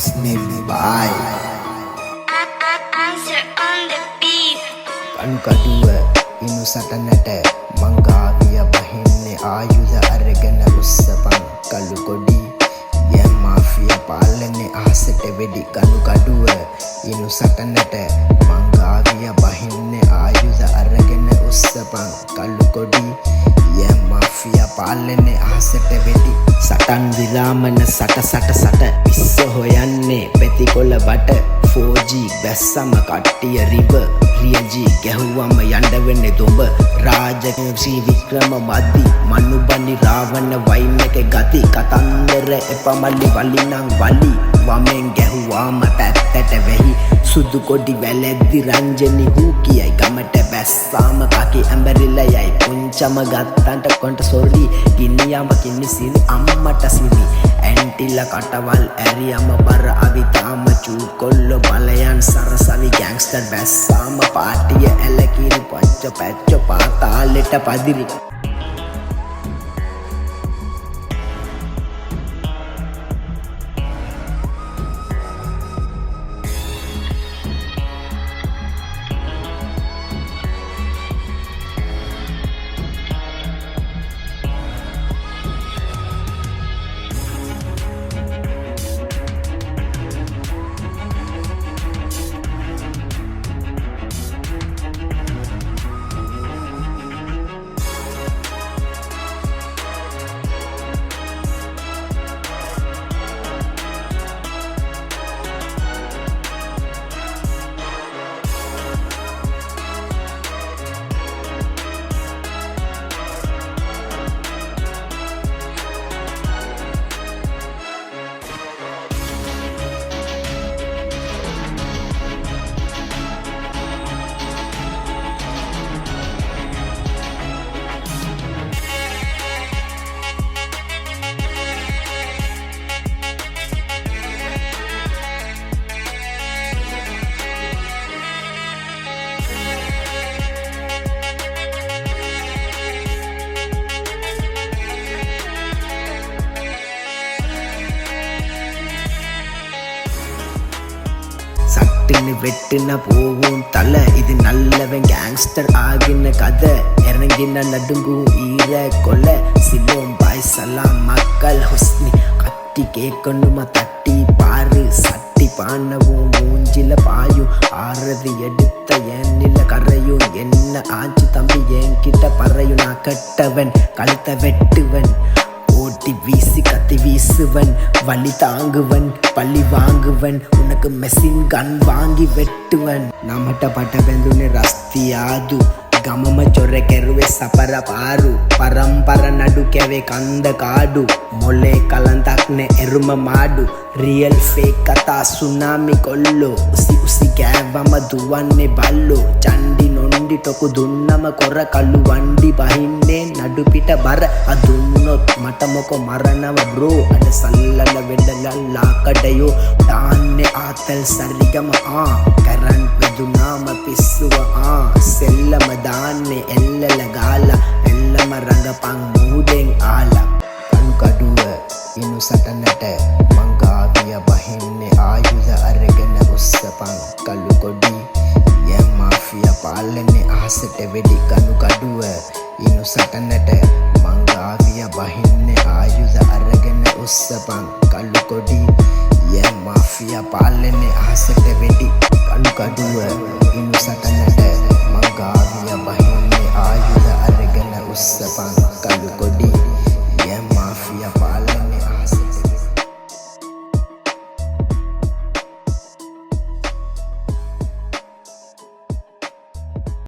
Husni Bye Answer on the beat. කණුකඩුව Inu සටනට මංගාවිය බහින්නේ ආයුධ අරගෙන උස්සපන් කළු කොඩි යම් මාෆියා පාලනේ අහසට වෙඩි කණුකඩුව ඉනු සටනට මංගාවිය බහින්නේ ආයුධ අරගෙන උස්සපන් කළු කොඩි යම් මාෆියා පාලනේ අහසට වෙඩි සටන් විරාමන සට පිස්ස හොයන්නේ පෙතිකොළ බට 4G බැස්සම කට්ටිය රිව රියජ ගැහුවම යන්න වෙන්නේ දොඹ රාජකී වික්‍රම මද්දි මනුබනි රාවණ වයින් එක ගති කතන්දර එපමලි වලිනම් වලි වමෙන් ගැහුවාම පැත්තට වෙහි සුදු කොඩි වැලැද්දි රංජනි හූ කියයි ගමට බැස්සාම කකි ඇඹරිලා යයි පුංචම ගත්තන්ට කොන්ට සොරි ගිනියම කිනිසිරි අම්මට සිරි ඇන්ටිල කටවල් ඇරියම බර අවිතාම චූ කොල්ලෝ බලයන් සරසවි ගෑන්ග්ස්ටර් බැස්සාම පාටිය ඇලකිරි පච්ච පැච්ච පාතාලෙට පදිරි சட்டுன்னு வெட்டுன போகும் தலை இது நல்லவன் கேங்ஸ்டர் ஆகின கதை இறங்கின நடுங்கும் ஈர கொலை சிலோம் பாய் சலாம் மக்கள் ஹுஸ்னி கட்டி கேட்கணுமா தட்டி பாரு சட்டி பானவும் மூஞ்சில பாயும் ஆறது எடுத்த எண்ணில கரையும் என்ன ஆச்சு தம்பி என்கிட்ட பறையும் நான் கட்டவன் கழுத்தை வெட்டுவன் ஓட்டி வீசி கத்தி வீசுவன் வலி தாங்குவன் பழி வாங்குவன் உனக்கு மெஷின் கன் வாங்கி வெட்டுவன் நமட்ட பட்ட බැඳුනේ රස්තියාදු ගමම චොර කෙරුවේ සපර පාරු පරම්පර නඩු කැවේ කන්ද කාඩු මොලේ කලන්තක් නේ එරුම මාඩු රියල් ෆේක් කතා සුනාමි කොල්ලෝ උසි කෑවම දුවන්නේ බල්ලෝ චණ්ඩි නොන්ඩි ටොකු දුන්නම කොර කළු වණ්ඩි බහින්නේ නඩු පිට බර අදුන්නොත් මට මොකෝ මරණව බ්‍රෝ අඩ සල්ලල වෙඩලල්ලා කඩයෝ දාන්නේ ආතල් සරිගම කරන්ට් වෙදුනාම පිස්සුව සෙල්ලම දාන්නේ එල්ලල ගාලා එල්ලම රඟපන් මූදෙන් ආලා කණුකඩුව ඉනු සටනට මංගාවිය බහින්නේ ආයුධ අරගෙන උස්සපන් කළු කොඩි යම් මාෆියා පාලනේ අහසට වෙඩි කණුකඩුව ඉනු සටනට මංගාවිය බහින්නේ ආයුධ අරගෙන උස්සපන් කළු කොඩි යම් මාෆියා පාලනේ අහසට වෙඩි